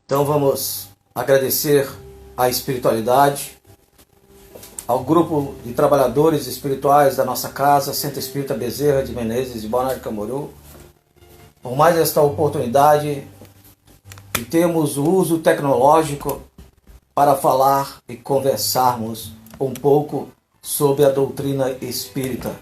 Então vamos agradecer à espiritualidade, ao grupo de trabalhadores espirituais da nossa casa, Centro Espírita Bezerra de Menezes de Balneário Camboriú, por mais esta oportunidade de termos o uso tecnológico para falar e conversarmos um pouco sobre a doutrina espírita.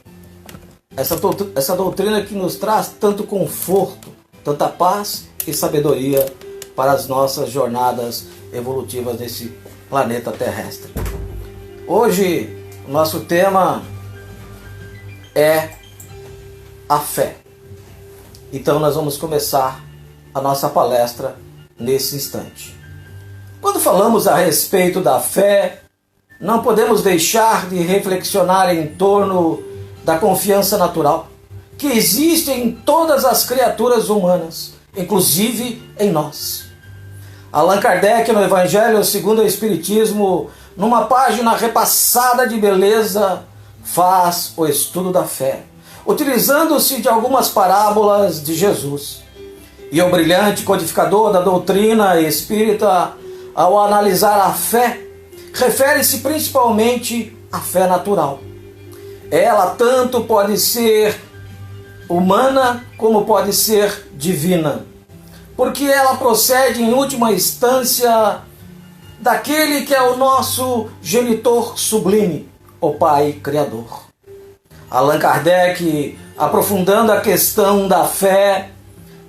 Essa doutrina que nos traz tanto conforto, tanta paz e sabedoria para as nossas jornadas evolutivas nesse planeta terrestre. Hoje, o nosso tema é a fé. Então nós vamos começar a nossa palestra nesse instante. Quando falamos a respeito da fé, não podemos deixar de reflexionar em torno da confiança natural que existe em todas as criaturas humanas, inclusive em nós. Allan Kardec, no Evangelho segundo o Espiritismo, numa página repassada de beleza, faz o estudo da fé, utilizando-se de algumas parábolas de Jesus. E o brilhante codificador da doutrina espírita, ao analisar a fé, refere-se principalmente à fé natural. Ela tanto pode ser humana como pode ser divina, porque ela procede em última instância daquele que é o nosso genitor sublime, o Pai Criador. Allan Kardec, aprofundando a questão da fé,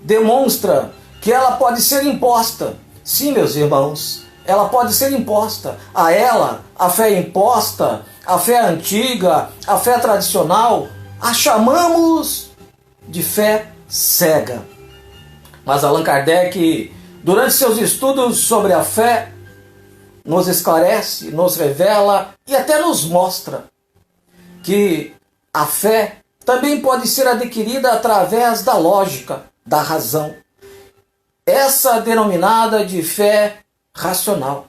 demonstra que ela pode ser imposta. Sim, meus irmãos, ela pode ser imposta. A ela, a fé imposta, a fé antiga, a fé tradicional, a chamamos de fé cega. Mas Allan Kardec, durante seus estudos sobre a fé, nos esclarece, nos revela e até nos mostra que a fé também pode ser adquirida através da lógica, da razão. Essa denominada de fé racional.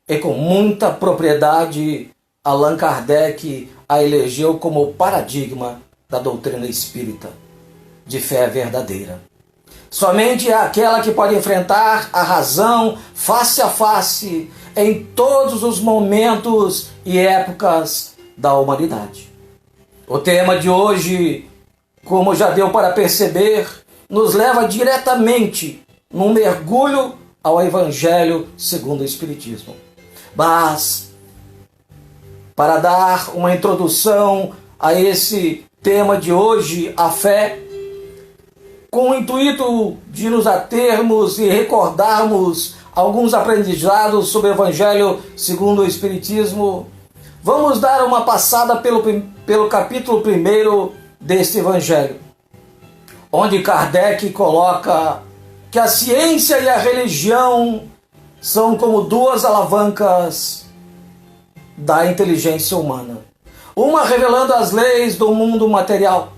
E com muita propriedade, Allan Kardec a elegeu como paradigma da doutrina espírita, de fé verdadeira. Somente é aquela que pode enfrentar a razão face a face em todos os momentos e épocas da humanidade. O tema de hoje, como já deu para perceber, nos leva diretamente num mergulho ao Evangelho segundo o Espiritismo. Mas, para dar uma introdução a esse tema de hoje, a fé, com o intuito de nos atermos e recordarmos alguns aprendizados sobre o Evangelho segundo o Espiritismo, vamos dar uma passada pelo capítulo 1 deste Evangelho, onde Kardec coloca que a ciência e a religião são como duas alavancas da inteligência humana. Uma revelando as leis do mundo material,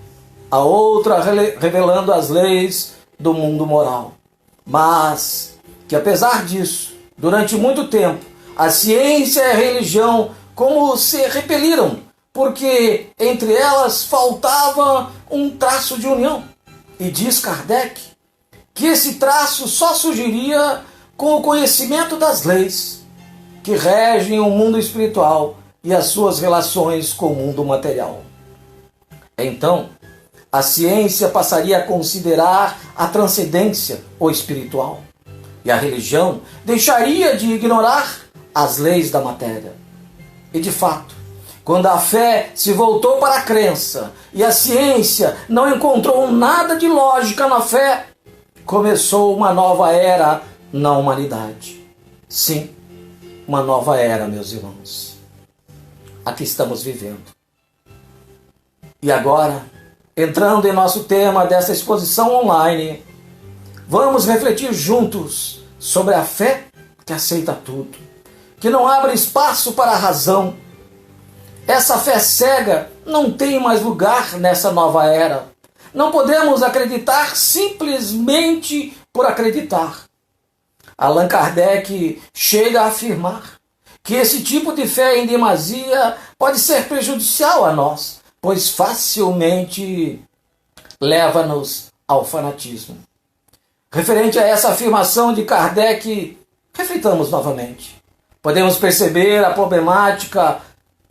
a outra revelando as leis do mundo moral. Mas que apesar disso, durante muito tempo, a ciência e a religião como se repeliram, porque entre elas faltava um traço de união. E diz Kardec que esse traço só surgiria com o conhecimento das leis que regem o mundo espiritual e as suas relações com o mundo material. Então, a ciência passaria a considerar a transcendência, o espiritual, e a religião deixaria de ignorar as leis da matéria. E de fato, quando a fé se voltou para a crença e a ciência não encontrou nada de lógica na fé, começou uma nova era na humanidade. Sim, uma nova era, meus irmãos. Aqui estamos vivendo. E agora, entrando em nosso tema dessa exposição online, vamos refletir juntos sobre a fé que aceita tudo, que não abre espaço para a razão. Essa fé cega não tem mais lugar nessa nova era. Não podemos acreditar simplesmente por acreditar. Allan Kardec chega a afirmar que esse tipo de fé em demasia pode ser prejudicial a nós, pois facilmente leva-nos ao fanatismo. Referente a essa afirmação de Kardec, Reflitamos novamente. Podemos perceber a problemática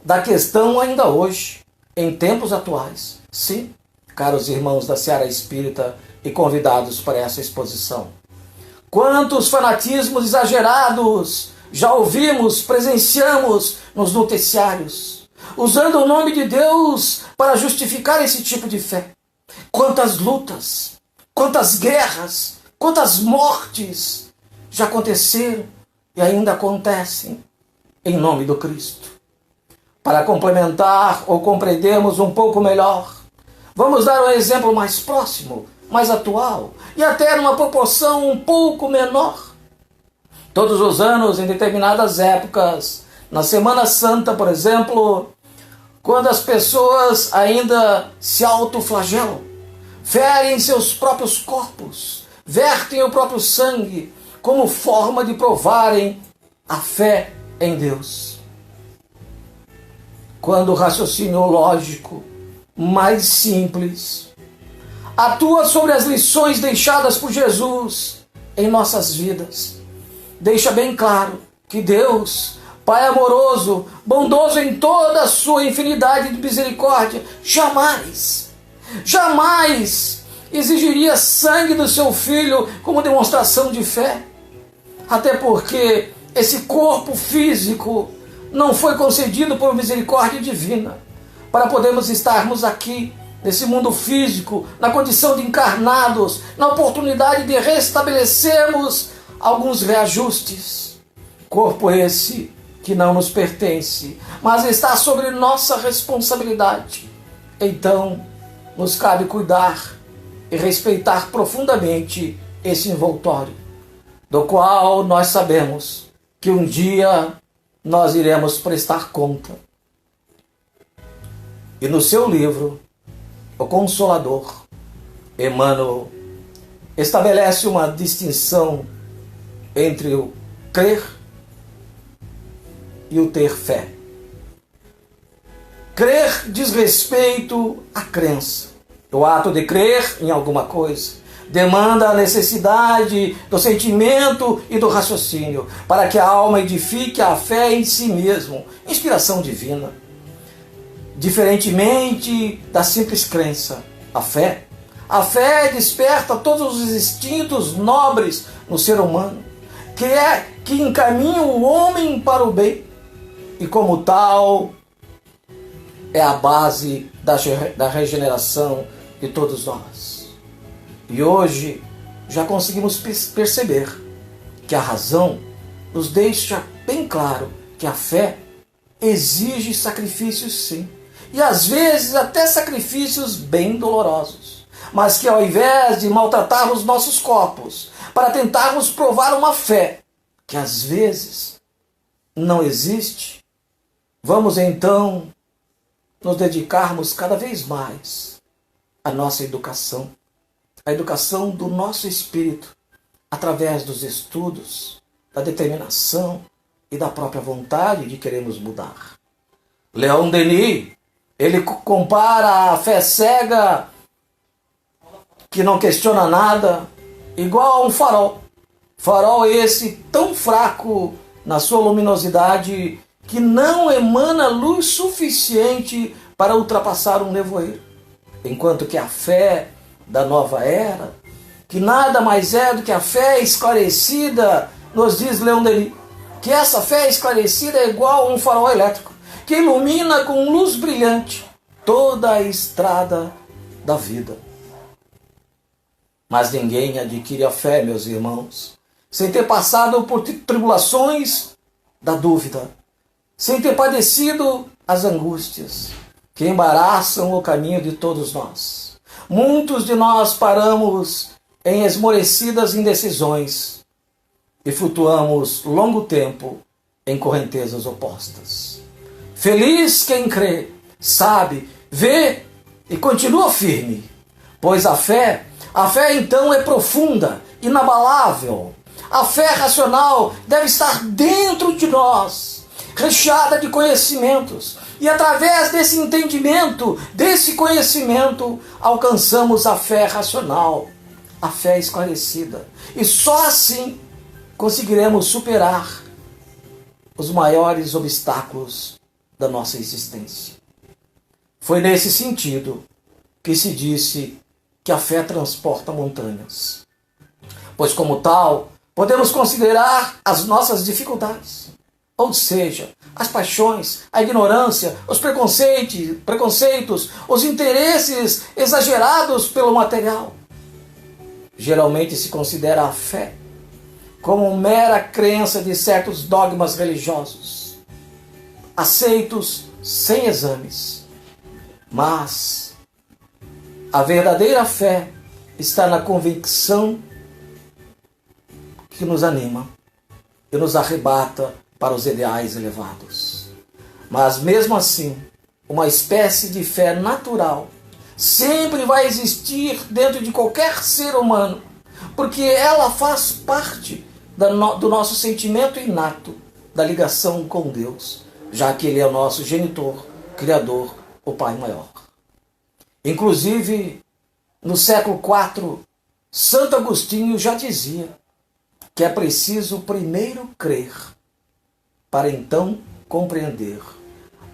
da questão ainda hoje, em tempos atuais. Sim, caros irmãos da Seara Espírita e convidados para essa exposição. Quantos fanatismos exagerados já ouvimos, presenciamos nos noticiários, usando o nome de Deus para justificar esse tipo de fé. Quantas lutas, quantas guerras, quantas mortes já aconteceram e ainda acontecem em nome do Cristo. Para complementar ou compreendermos um pouco melhor, vamos dar um exemplo mais próximo, mais atual e até numa proporção um pouco menor. Todos os anos, em determinadas épocas, na Semana Santa, por exemplo, quando as pessoas ainda se autoflagelam, ferem seus próprios corpos, vertem o próprio sangue, como forma de provarem a fé em Deus. Quando o raciocínio lógico, mais simples, atua sobre as lições deixadas por Jesus em nossas vidas, deixa bem claro que Deus, Pai amoroso, bondoso em toda a sua infinidade de misericórdia, jamais exigiria sangue do seu filho como demonstração de fé. Até porque esse corpo físico não foi concedido por misericórdia divina para podermos estarmos aqui nesse mundo físico, na condição de encarnados, na oportunidade de restabelecermos alguns reajustes. Corpo esse que não nos pertence, mas está sobre nossa responsabilidade. Então, nos cabe cuidar e respeitar profundamente esse envoltório, do qual nós sabemos que um dia nós iremos prestar conta. E no seu livro, O Consolador, Emmanuel estabelece uma distinção entre o crer e o ter fé. Crer diz respeito à crença. O ato de crer em alguma coisa demanda a necessidade do sentimento e do raciocínio para que a alma edifique a fé em si mesmo, inspiração divina. Diferentemente da simples crença, a fé desperta todos os instintos nobres no ser humano, que encaminha o homem para o bem, e como tal é a base da regeneração de todos nós. E hoje já conseguimos perceber que a razão nos deixa bem claro que a fé exige sacrifícios, sim, e às vezes até sacrifícios bem dolorosos, mas que ao invés de maltratar os nossos corpos para tentarmos provar uma fé que às vezes não existe, vamos então nos dedicarmos cada vez mais à nossa educação, a educação do nosso espírito, através dos estudos, da determinação e da própria vontade de queremos mudar. Leon Denis, ele compara a fé cega, que não questiona nada, igual a um farol. Farol esse tão fraco na sua luminosidade que não emana luz suficiente para ultrapassar um nevoeiro. Enquanto que a fé da nova era, que nada mais é do que a fé esclarecida, nos diz Leon Denis, que essa fé esclarecida é igual a um farol elétrico, que ilumina com luz brilhante toda a estrada da vida. Mas ninguém adquire a fé, meus irmãos, sem ter passado por tribulações da dúvida, sem ter padecido as angústias que embaraçam o caminho de todos nós. Muitos de nós paramos em esmorecidas indecisões e flutuamos longo tempo em correntezas opostas. Feliz quem crê, sabe, vê e continua firme, pois a fé então é profunda, inabalável. A fé racional deve estar dentro de nós, recheada de conhecimentos, e através desse entendimento, desse conhecimento, alcançamos a fé racional, a fé esclarecida. E só assim conseguiremos superar os maiores obstáculos da nossa existência. Foi nesse sentido que se disse que a fé transporta montanhas, pois como tal, podemos considerar as nossas dificuldades, ou seja, as paixões, a ignorância, os preconceitos, os interesses exagerados pelo material. Geralmente se considera a fé como mera crença de certos dogmas religiosos, aceitos sem exames. Mas a verdadeira fé está na convicção que nos anima e nos arrebata para os ideais elevados. Mas mesmo assim, uma espécie de fé natural sempre vai existir dentro de qualquer ser humano, porque ela faz parte do nosso sentimento inato da ligação com Deus, já que Ele é o nosso genitor, Criador, o Pai maior. Inclusive, no século IV, Santo Agostinho já dizia que é preciso primeiro crer, para então compreender.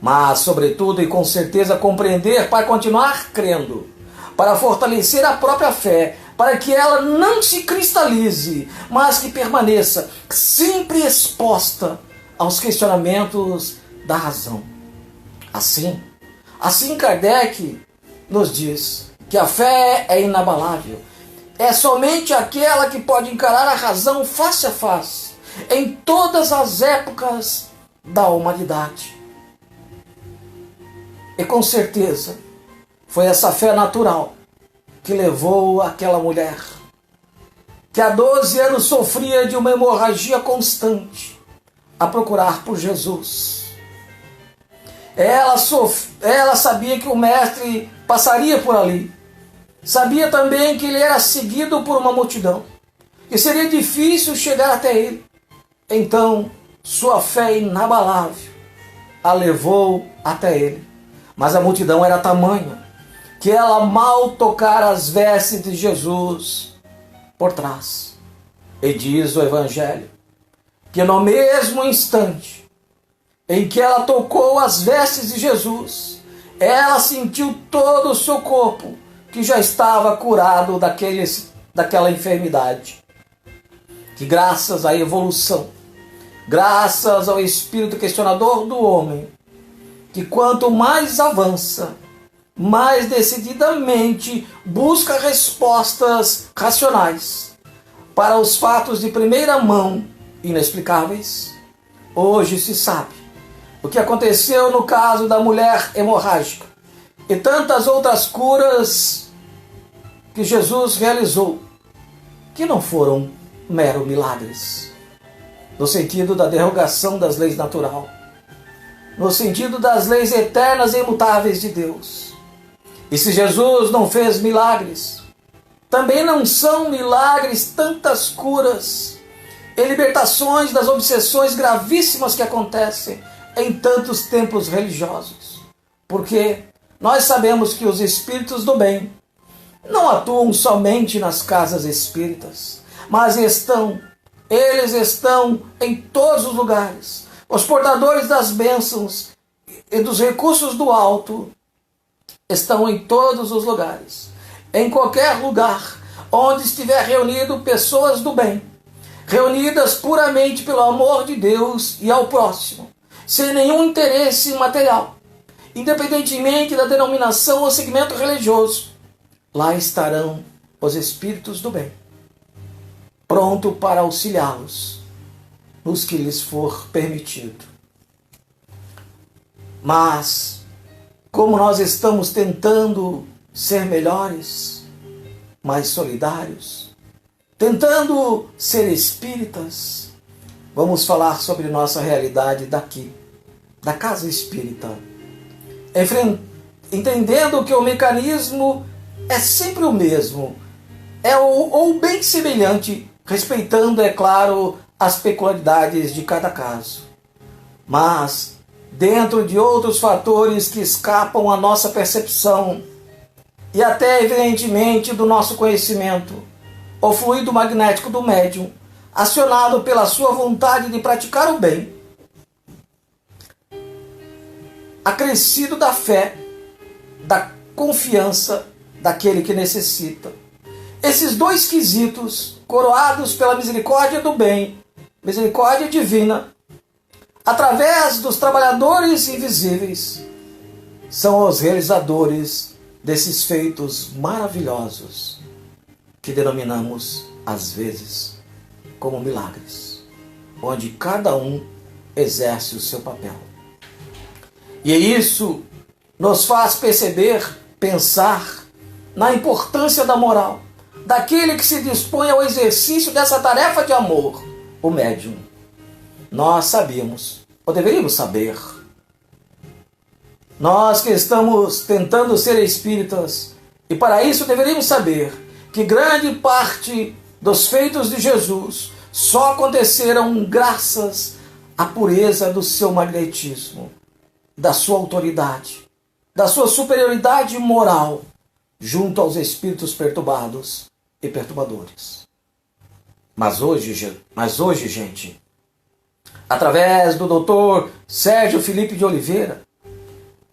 Mas, sobretudo e com certeza, compreender para continuar crendo, para fortalecer a própria fé, para que ela não se cristalize, mas que permaneça sempre exposta aos questionamentos da razão. Assim Kardec nos diz que a fé é inabalável. É somente aquela que pode encarar a razão face a face, em todas as épocas da humanidade. E com certeza, foi essa fé natural que levou aquela mulher, que há 12 anos sofria de uma hemorragia constante, a procurar por Jesus. Ela sabia que o mestre passaria por ali. Sabia também que ele era seguido por uma multidão, que seria difícil chegar até ele. Então, sua fé inabalável a levou até ele. Mas a multidão era tamanha que ela mal tocara as vestes de Jesus por trás. E diz o Evangelho que no mesmo instante em que ela tocou as vestes de Jesus, ela sentiu todo o seu corpo que já estava curado daquela enfermidade. Que graças à evolução, graças ao espírito questionador do homem, que quanto mais avança, mais decididamente busca respostas racionais para os fatos de primeira mão inexplicáveis, hoje se sabe o que aconteceu no caso da mulher hemorrágica e tantas outras curas que Jesus realizou, que não foram mero milagres, no sentido da derrogação das leis naturais, no sentido das leis eternas e imutáveis de Deus. E se Jesus não fez milagres, também não são milagres tantas curas e libertações das obsessões gravíssimas que acontecem em tantos templos religiosos. Porque nós sabemos que os espíritos do bem não atuam somente nas casas espíritas, mas eles estão em todos os lugares. Os portadores das bênçãos e dos recursos do alto estão em todos os lugares. Em qualquer lugar onde estiver reunido pessoas do bem, reunidas puramente pelo amor de Deus e ao próximo, sem nenhum interesse material, independentemente da denominação ou segmento religioso, lá estarão os espíritos do bem, pronto para auxiliá-los nos que lhes for permitido. Mas, como nós estamos tentando ser melhores, mais solidários, tentando ser espíritas, vamos falar sobre nossa realidade daqui, da casa espírita, entendendo que o mecanismo é sempre o mesmo, ou bem semelhante, respeitando, é claro, as peculiaridades de cada caso. Mas, dentro de outros fatores que escapam à nossa percepção e até, evidentemente, do nosso conhecimento, o fluido magnético do médium acionado pela sua vontade de praticar o bem, acrescido da fé, da confiança daquele que necessita. Esses dois quesitos, coroados pela misericórdia do bem, misericórdia divina, através dos trabalhadores invisíveis, são os realizadores desses feitos maravilhosos que denominamos, às vezes, como milagres, onde cada um exerce o seu papel. E isso nos faz perceber, pensar na importância da moral, daquele que se dispõe ao exercício dessa tarefa de amor, o médium. Nós sabíamos, ou deveríamos saber, nós que estamos tentando ser espíritas, e para isso deveríamos saber que grande parte dos feitos de Jesus só aconteceram graças à pureza do seu magnetismo, da sua autoridade, da sua superioridade moral junto aos espíritos perturbados e perturbadores. Mas hoje, gente, através do Dr. Sérgio Felipe de Oliveira,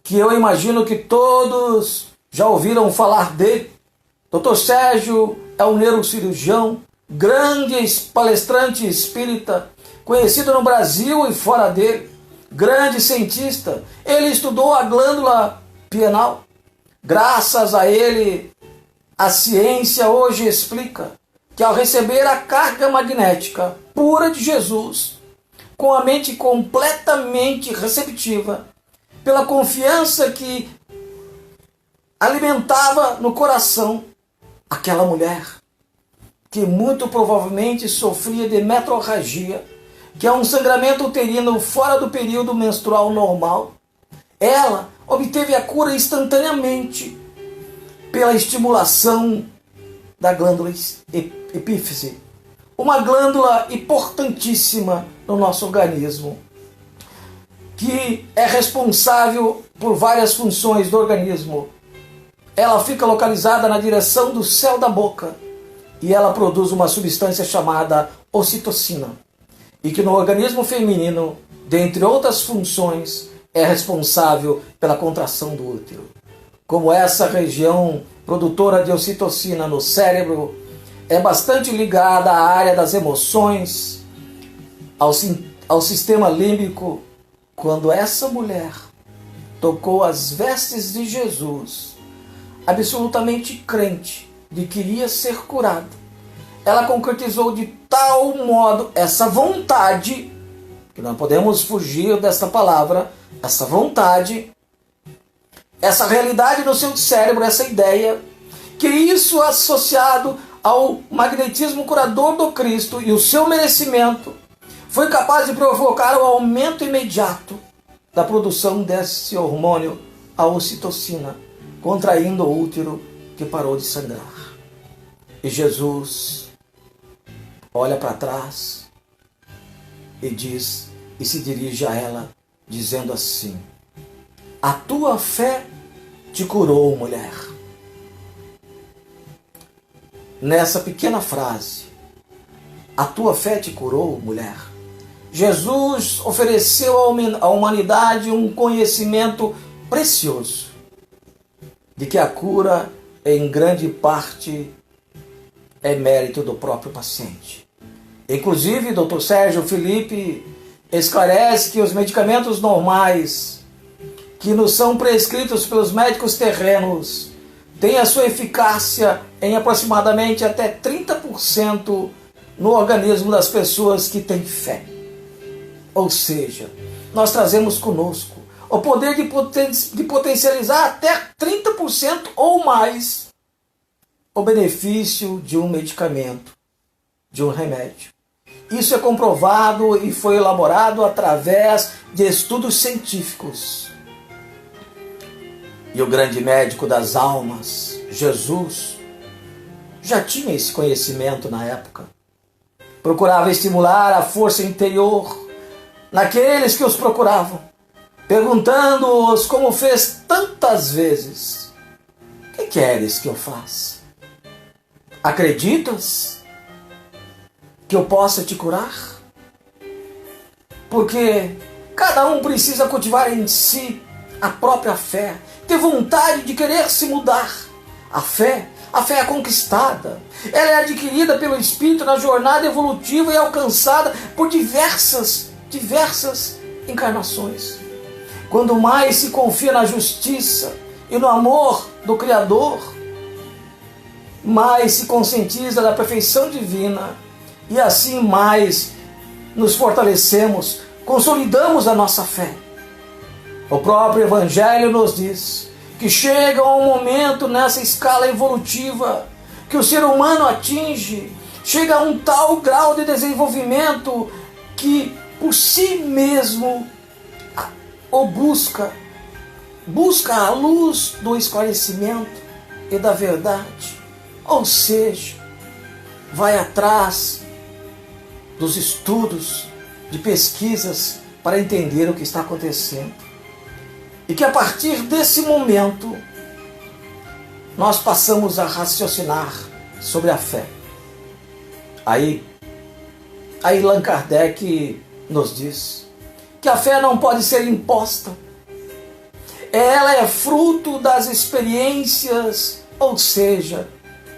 que eu imagino que todos já ouviram falar dele. Dr. Sérgio é um neurocirurgião, grande palestrante espírita, conhecido no Brasil e fora dele, grande cientista. Ele estudou a glândula pineal. Graças a ele, a ciência hoje explica que ao receber a carga magnética pura de Jesus, com a mente completamente receptiva, pela confiança que alimentava no coração aquela mulher, que muito provavelmente sofria de metrorragia, que é um sangramento uterino fora do período menstrual normal, ela obteve a cura instantaneamente pela estimulação da glândula epífise, uma glândula importantíssima no nosso organismo, que é responsável por várias funções do organismo. Ela fica localizada na direção do céu da boca e ela produz uma substância chamada ocitocina, e que no organismo feminino, dentre outras funções, é responsável pela contração do útero. Como essa região produtora de ocitocina no cérebro é bastante ligada à área das emoções, ao sistema límbico, quando essa mulher tocou as vestes de Jesus, absolutamente crente de que iria ser curada, ela concretizou de tal modo essa vontade, que não podemos fugir dessa palavra, essa vontade, essa realidade no seu cérebro, essa ideia, que isso associado ao magnetismo curador do Cristo e o seu merecimento, foi capaz de provocar o aumento imediato da produção desse hormônio, a ocitocina, contraindo o útero que parou de sangrar. E Jesus olha para trás e diz, e se dirige a ela, dizendo assim: a tua fé te curou, mulher. Nessa pequena frase, a tua fé te curou, mulher, Jesus ofereceu à humanidade um conhecimento precioso de que a cura, em grande parte, é mérito do próprio paciente. Inclusive, Dr. Sérgio Felipe esclarece que os medicamentos normais que nos são prescritos pelos médicos terrenos têm a sua eficácia em aproximadamente até 30% no organismo das pessoas que têm fé. Ou seja, nós trazemos conosco o poder de potencializar até 30% ou mais o benefício de um medicamento, de um remédio. Isso é comprovado e foi elaborado através de estudos científicos. E o grande médico das almas, Jesus, já tinha esse conhecimento na época. Procurava estimular a força interior naqueles que os procuravam, perguntando-os como fez tantas vezes: que queres que eu faça? Acreditas? que eu possa te curar? Porque cada um precisa cultivar em si a própria fé, ter vontade de querer se mudar. A fé é conquistada, ela é adquirida pelo Espírito na jornada evolutiva e alcançada por diversas encarnações. Quando mais se confia na justiça e no amor do Criador, mais se conscientiza da perfeição divina e assim mais nos fortalecemos, consolidamos a nossa fé. O próprio Evangelho nos diz que chega um momento nessa escala evolutiva que o ser humano atinge, chega a um tal grau de desenvolvimento que por si mesmo o busca a luz do esclarecimento e da verdade, ou seja, vai atrás dos estudos, de pesquisas para entender o que está acontecendo. E que a partir desse momento nós passamos a raciocinar sobre a fé. Aí Allan Kardec nos diz que a fé não pode ser imposta. Ela é fruto das experiências, ou seja,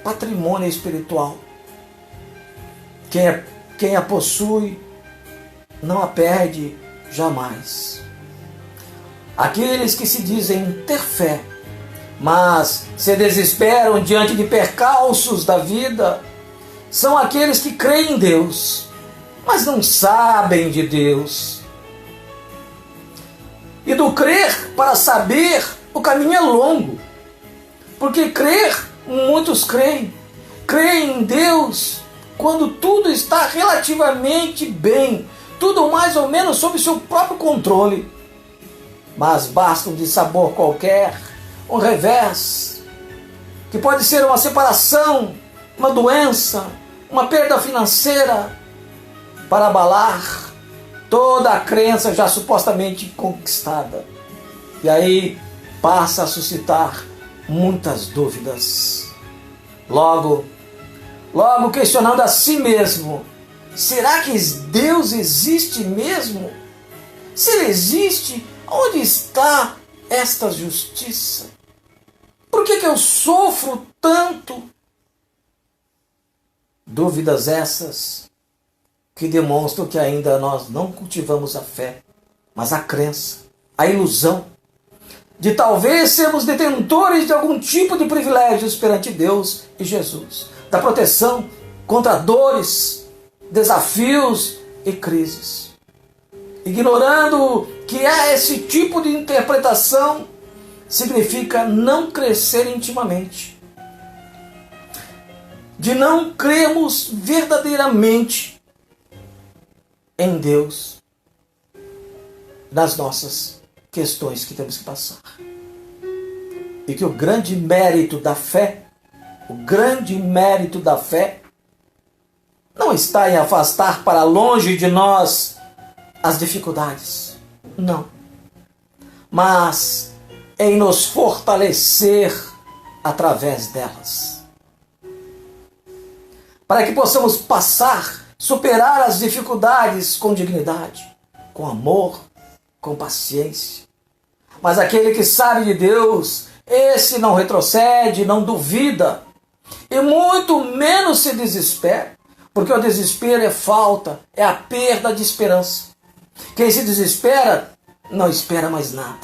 patrimônio espiritual. Quem a possui não a perde jamais. Aqueles que se dizem ter fé, mas se desesperam diante de percalços da vida, são aqueles que creem em Deus, mas não sabem de Deus. E do crer para saber, o caminho é longo. Porque muitos creem em Deus quando tudo está relativamente bem, tudo mais ou menos sob seu próprio controle. Mas basta um dissabor qualquer, um revés, que pode ser uma separação, uma doença, uma perda financeira, para abalar toda a crença já supostamente conquistada. E aí passa a suscitar muitas dúvidas. Logo questionando a si mesmo: será que Deus existe mesmo? Se Ele existe, onde está esta justiça? Por que eu sofro tanto? Dúvidas essas que demonstram que ainda nós não cultivamos a fé, mas a crença, a ilusão de talvez sermos detentores de algum tipo de privilégios perante Deus e Jesus, da proteção contra dores, desafios e crises. Ignorando que esse tipo de interpretação significa não crescer intimamente, de não crermos verdadeiramente em Deus nas nossas questões que temos que passar. E que o grande mérito da fé não está em afastar para longe de nós as dificuldades, não, mas em nos fortalecer através delas, para que possamos superar as dificuldades com dignidade, com amor, com paciência. Mas aquele que sabe de Deus, esse não retrocede, não duvida, e muito menos se desespera, porque o desespero é falta, é a perda de esperança. Quem se desespera, não espera mais nada.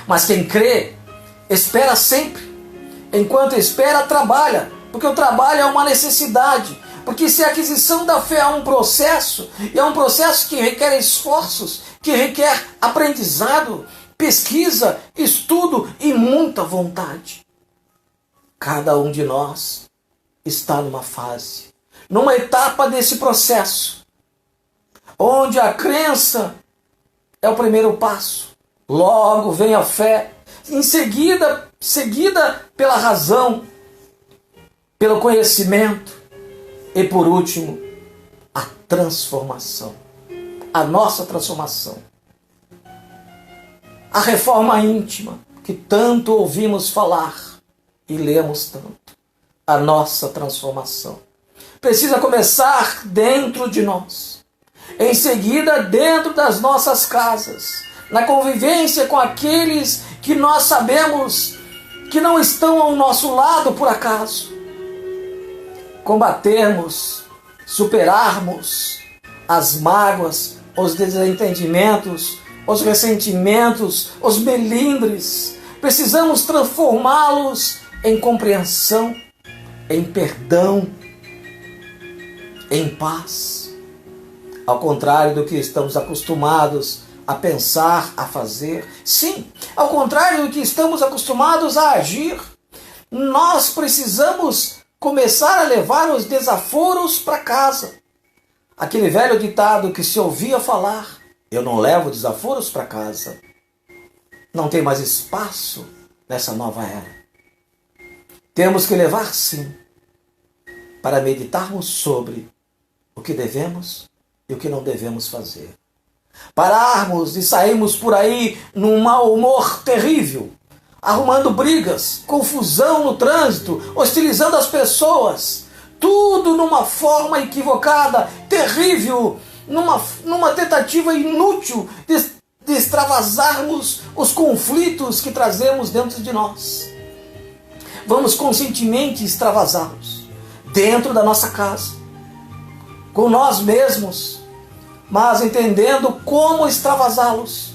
Mas quem crê, espera sempre. Enquanto espera, trabalha, porque o trabalho é uma necessidade. Porque se a aquisição da fé é um processo, e é um processo que requer esforços, que requer aprendizado, pesquisa, estudo e muita vontade. Cada um de nós está numa fase, numa etapa desse processo, onde a crença é o primeiro passo, logo vem a fé, em seguida, pela razão, pelo conhecimento e por último, a transformação, a nossa transformação. A reforma íntima, que tanto ouvimos falar e lemos tanto, a nossa transformação. precisa começar dentro de nós. Em seguida, dentro das nossas casas, na convivência com aqueles que nós sabemos que não estão ao nosso lado por acaso. Combatermos, superarmos as mágoas, os desentendimentos, os ressentimentos, os melindres. Precisamos transformá-los em compreensão, em perdão, em paz. Ao contrário do que estamos acostumados a pensar, a fazer. Sim, ao contrário do que estamos acostumados a agir. Nós precisamos começar a levar os desaforos para casa. Aquele velho ditado que se ouvia falar: eu não levo desaforos para casa, não tem mais espaço nessa nova era. Temos que levar sim, para meditarmos sobre o que devemos e o que não devemos fazer. Pararmos e sairmos por aí num mau humor terrível, arrumando brigas, confusão no trânsito, hostilizando as pessoas, tudo numa forma equivocada, terrível, numa tentativa inútil de extravasarmos os conflitos que trazemos dentro de nós. Vamos conscientemente extravasá-los dentro da nossa casa, com nós mesmos, mas entendendo como extravasá-los.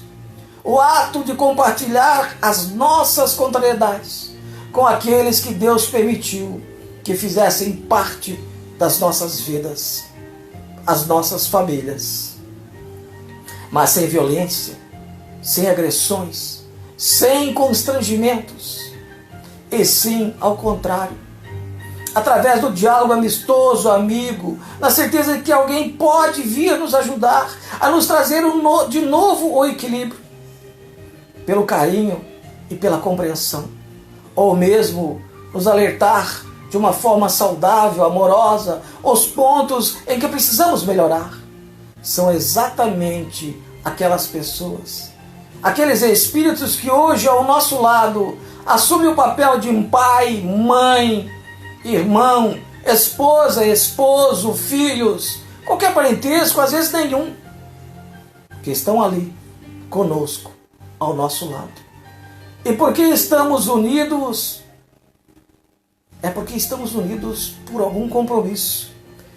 O ato de compartilhar as nossas contrariedades com aqueles que Deus permitiu que fizessem parte das nossas vidas, as nossas famílias. Mas sem violência, sem agressões, sem constrangimentos, e sim ao contrário, através do diálogo amistoso, amigo, na certeza de que alguém pode vir nos ajudar a nos trazer de novo o equilíbrio, pelo carinho e pela compreensão, ou mesmo nos alertar de uma forma saudável, amorosa, os pontos em que precisamos melhorar. São exatamente aquelas pessoas, aqueles espíritos que hoje ao nosso lado assumem o papel de pai, mãe, irmão, esposa, esposo, filhos, qualquer parentesco, às vezes nenhum, que estão ali conosco, ao nosso lado. E porque estamos unidos, é porque estamos unidos por algum compromisso.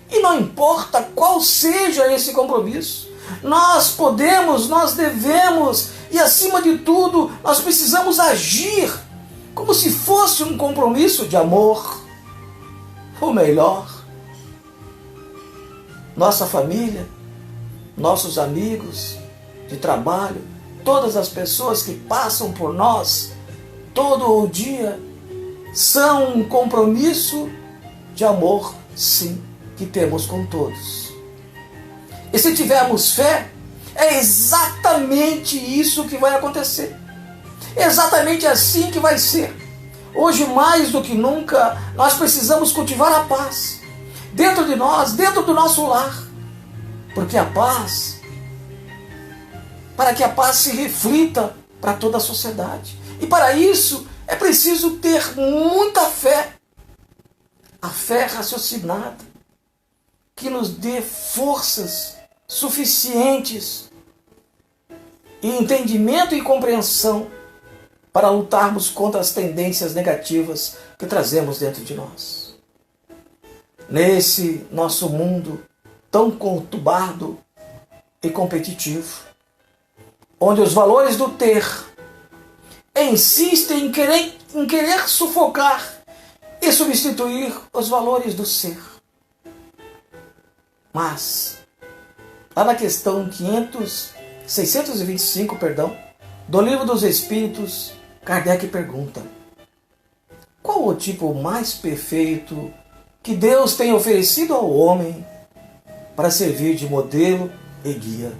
E não importa qual seja esse compromisso, nós podemos, nós devemos, e acima de tudo, nós precisamos agir como se fosse um compromisso de amor. Ou melhor, nossa família, nossos amigos de trabalho, todas as pessoas que passam por nós todo o dia, são um compromisso de amor, sim, que temos com todos. E se tivermos fé, é exatamente isso que vai acontecer. É exatamente assim que vai ser. Hoje, mais do que nunca, nós precisamos cultivar a paz dentro de nós, dentro do nosso lar. Porque a paz, para que a paz se reflita para toda a sociedade. E para isso é preciso ter muita fé. A fé raciocinada, que nos dê forças suficientes e entendimento e compreensão para lutarmos contra as tendências negativas que trazemos dentro de nós. Nesse nosso mundo tão conturbado e competitivo, onde os valores do ter insistem em querer sufocar e substituir os valores do ser. Mas, lá na questão 625, do Livro dos Espíritos, Kardec pergunta: qual o tipo mais perfeito que Deus tem oferecido ao homem para servir de modelo e guia?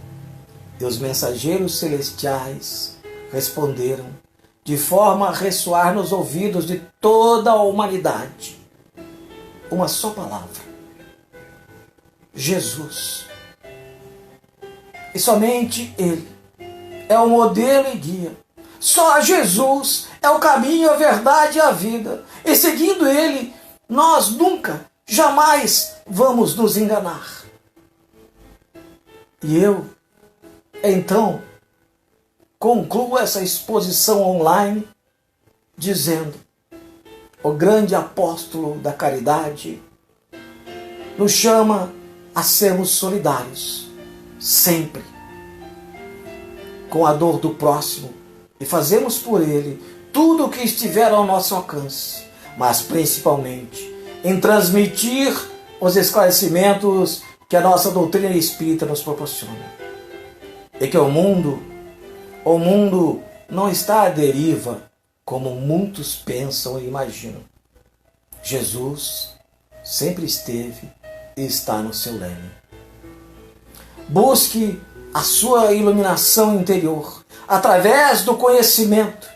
E os mensageiros celestiais responderam, de forma a ressoar nos ouvidos de toda a humanidade, uma só palavra: Jesus. E somente Ele é o modelo e guia. Só Jesus é o caminho, a verdade e a vida. E seguindo Ele, nós nunca, jamais vamos nos enganar. E eu, então, concluo essa exposição online dizendo: o grande apóstolo da caridade nos chama a sermos solidários, sempre, com a dor do próximo, e fazemos por ele tudo o que estiver ao nosso alcance, mas principalmente em transmitir os esclarecimentos que a nossa doutrina espírita nos proporciona. E que o mundo não está à deriva como muitos pensam e imaginam. Jesus sempre esteve e está no seu leme. Busque a sua iluminação interior através do conhecimento,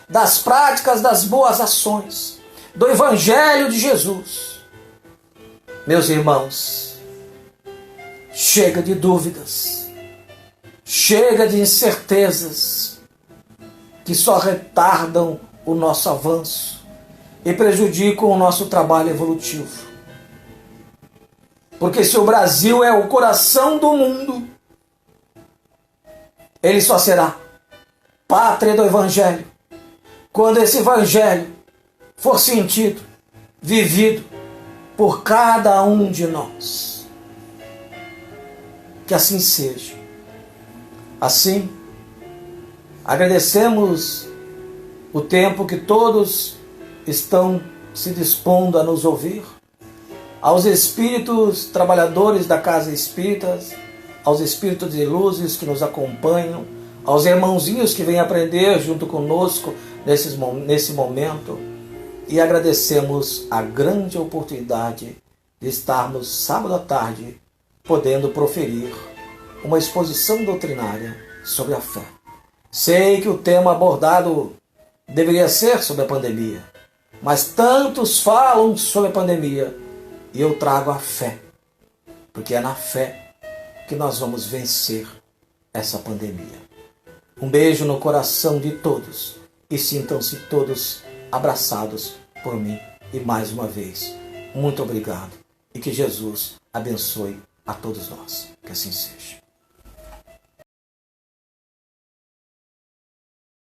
das práticas das boas ações, do Evangelho de Jesus. Meus irmãos, chega de dúvidas, chega de incertezas que só retardam o nosso avanço e prejudicam o nosso trabalho evolutivo. Porque se o Brasil é o coração do mundo, ele só será pátria do Evangelho quando esse Evangelho for sentido, vivido por cada um de nós. Que assim seja. Assim, agradecemos o tempo que todos estão se dispondo a nos ouvir, aos espíritos trabalhadores da Casa Espírita, aos espíritos de luzes que nos acompanham, aos irmãozinhos que vêm aprender junto conosco nesse momento, e agradecemos a grande oportunidade de estarmos sábado à tarde podendo proferir uma exposição doutrinária sobre a fé. Sei que o tema abordado deveria ser sobre a pandemia, mas tantos falam sobre a pandemia e eu trago a fé, porque é na fé que nós vamos vencer essa pandemia. Um beijo no coração de todos e sintam-se todos abraçados por mim. E mais uma vez, muito obrigado e que Jesus abençoe a todos nós. Que assim seja.